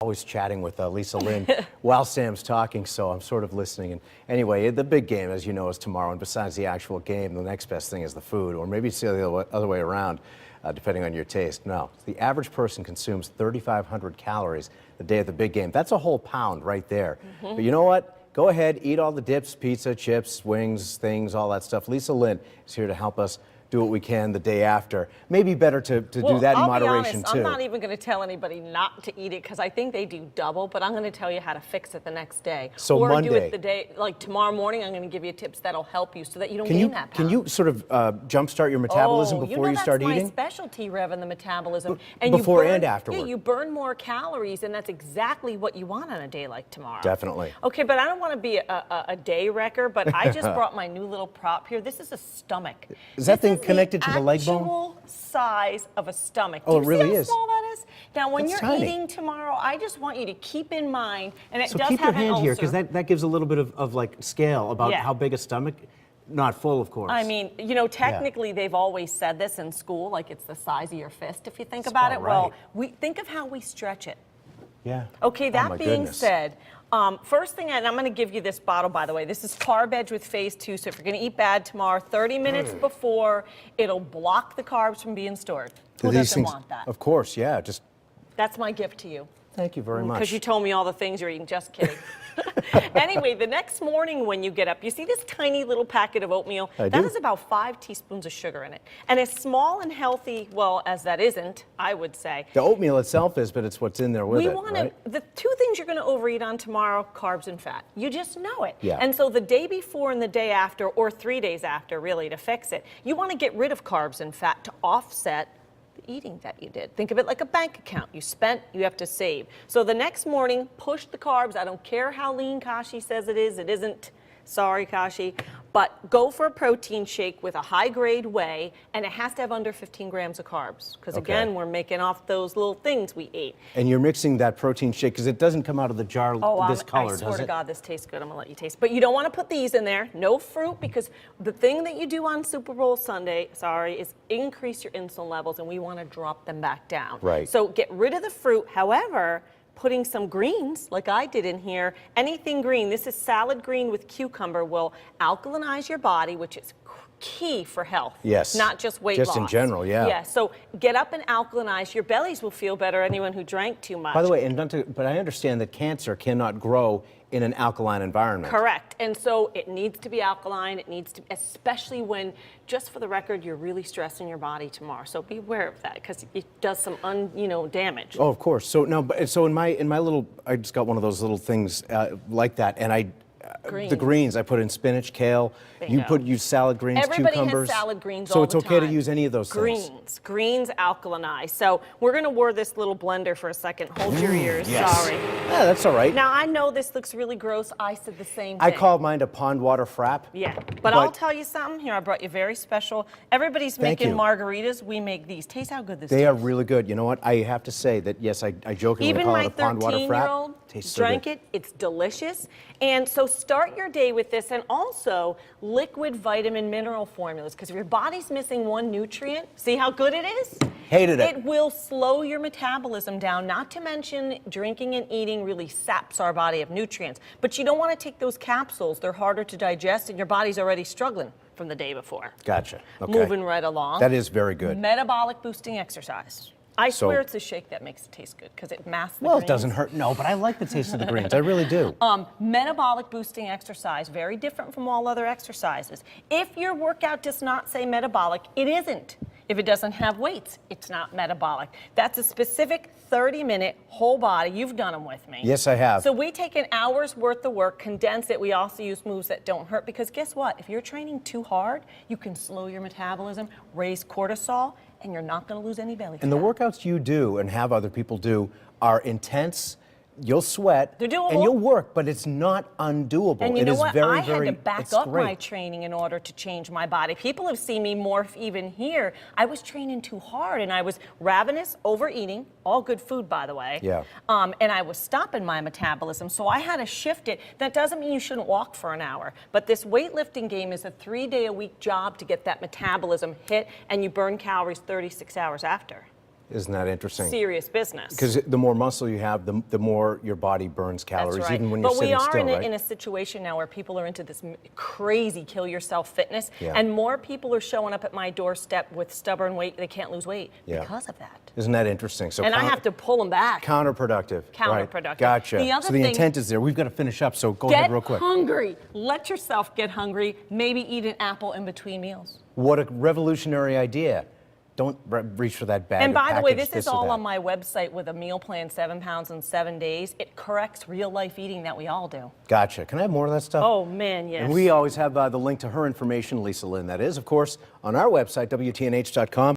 Always chatting with Lisa Lynn while Sam's talking, so I'm sort of listening. And anyway, the big game, as you know, is tomorrow. And besides the actual game, the next best thing is the food, or maybe it's the other way around, depending on your taste. No, the average person consumes 3,500 calories the day of the big game. That's a whole pound right there. But you know what? Go ahead, eat all the dips, pizza, chips, wings, things, all that stuff. Lisa Lynn is here to help us do what we can the day after. Maybe better to do that in moderation, too. I'm not even going to tell anybody not to eat it because I think they do double, but I'm going to tell you how to fix it the next day. So or Monday. do it the day, like tomorrow morning, I'm going to give you tips that'll help you so that you don't gain that pound. Can you sort of jumpstart your metabolism before you start eating? That's my specialty, Rev, the metabolism. And before and afterward. Yeah, you burn more calories, and that's exactly what you want on a day like tomorrow. Definitely. Okay, but I don't want to be a day wrecker, but I just brought my new little prop here. This is a stomach. Is that thing connected to the leg bone? Actual size of a stomach. Oh, it really is. See how small that is? Now, when you're tiny. eating tomorrow, I just want you to keep in mind, and it so does keep have your hand an here, ulcer. because that gives a little bit of like scale about how big a stomach. Not full, of course. I mean, you know, technically they've always said this in school, like it's the size of your fist, if you think about it. Right. Well, think of how we stretch it. Yeah. Okay, that my being goodness. said, first thing, and I'm going to give you this bottle, by the way. This is Carb Edge with Phase 2, so if you're going to eat bad tomorrow, 30 minutes before, it'll block the carbs from being stored. Who doesn't want that? Of course, yeah. Just That's my gift to you. thank you very much. Because you told me all the things you're eating. Just kidding. Anyway, the next morning when you get up, you see this tiny little packet of oatmeal? I That do. is about 5 teaspoons of sugar in it. And as small and healthy, well, as that isn't, I would say. The oatmeal itself is, but it's what's in there with it, right? The two things you're going to overeat on tomorrow, carbs and fat. You just know it. Yeah. And so the day before and the day after, or 3 days after, really, to fix it, you want to get rid of carbs and fat to offset the eating that you did. Think of it like a bank account. You spent, you have to save. So the next morning, push the carbs. I don't care how lean Kashi says it is. It isn't. Sorry, Kashi. But go for a protein shake with a high-grade whey, and it has to have under 15 grams of carbs. Because, again, we're making off those little things we ate. And you're mixing that protein shake, because it doesn't come out of the jar this color, does it? I swear to God, this tastes good. I'm going to let you taste. But you don't want to put these in there. No fruit, because the thing that you do on Super Bowl Sunday, is increase your insulin levels, and we want to drop them back down. Right. So get rid of the fruit. However, putting some greens, like I did in here, anything green, this is salad green with cucumber, will alkalinize your body, which is key for health. Yes. Not just weight loss. Just in general, yeah. Yeah, so get up and alkalinize. Your bellies will feel better, anyone who drank too much. By the way, but I understand that cancer cannot grow in an alkaline environment. Correct. And so it needs to be alkaline. It needs to, especially when, just for the record, you're really stressing your body tomorrow. So be aware of that, because it does some damage. Oh, of course. So now, so in my little, I just got one of those little things like that, and the greens, I put in spinach, kale. Bingo. You use salad greens, Everybody cucumbers. has salad greens so all it's the okay time. to use any of those things. Greens alkalinize. So we're going to whir this little blender for a second. Hold your ears. Yes. Sorry. Yeah, that's all right. Now, I know this looks really gross. I said the same thing. I call mine a pond water frap. Yeah, but I'll tell you something. Here, I brought you very special. Everybody's making margaritas. We make these. Taste how good this tastes. They are really good. You know what? I have to say that, yes, I jokingly call it a pond water frap. Even my 13-year-old drank it. It's delicious. And so start your day with this, and also liquid vitamin mineral formulas, because if your body's missing one nutrient, see how good it is? Hated it. It will slow your metabolism down, not to mention drinking and eating really saps our body of nutrients. But you don't want to take those capsules. They're harder to digest, and your body's already struggling from the day before. Gotcha. Okay. Moving right along. That is very good. Metabolic boosting exercise. I swear it's a shake that makes it taste good, because it masks the Well, greens. it doesn't hurt. No, but I like the taste of the greens. I really do. Metabolic boosting exercise, very different from all other exercises. If your workout does not say metabolic, it isn't. If it doesn't have weights, it's not metabolic. That's a specific 30-minute whole body. You've done them with me. Yes, I have. So we take an hour's worth of work, condense it. We also use moves that don't hurt, because guess what? If you're training too hard, you can slow your metabolism, raise cortisol, and you're not going to lose any belly fat. And the workouts you do and have other people do are intense. You'll sweat. They're doable. And you'll work, but it's not undoable. And you know what? Very, I had to back up great. my training in order to change my body. People have seen me morph even here. I was training too hard, and I was ravenous, overeating, all good food, by the way. Yeah. And I was stopping my metabolism, so I had to shift it. That doesn't mean you shouldn't walk for an hour, but this weightlifting game is a 3-day-a-week job to get that metabolism hit, and you burn calories 36 hours after. Isn't that interesting? Serious business. Because the more muscle you have, the more your body burns calories, That's right. even when you're sitting still, But we are right? in a situation now where people are into this crazy kill yourself fitness, Yeah. and more people are showing up at my doorstep with stubborn weight. They can't lose weight Yeah. because of that. Isn't that interesting? So And I have to pull them back. Counterproductive. Right. Counterproductive. Gotcha. The other so the thing- intent is there. We've got to finish up, so go ahead real quick. Get hungry. Let yourself get hungry. Maybe eat an apple in between meals. What a revolutionary idea. Don't reach for that bag And of by the way, packaged this is or all that. on my website with a meal plan, 7 pounds in 7 days. It corrects real life eating that we all do. Gotcha. Can I have more of that stuff? Oh, man, yes. And we always have the link to her information, Lisa Lynn, that is, of course, on our website, WTNH.com.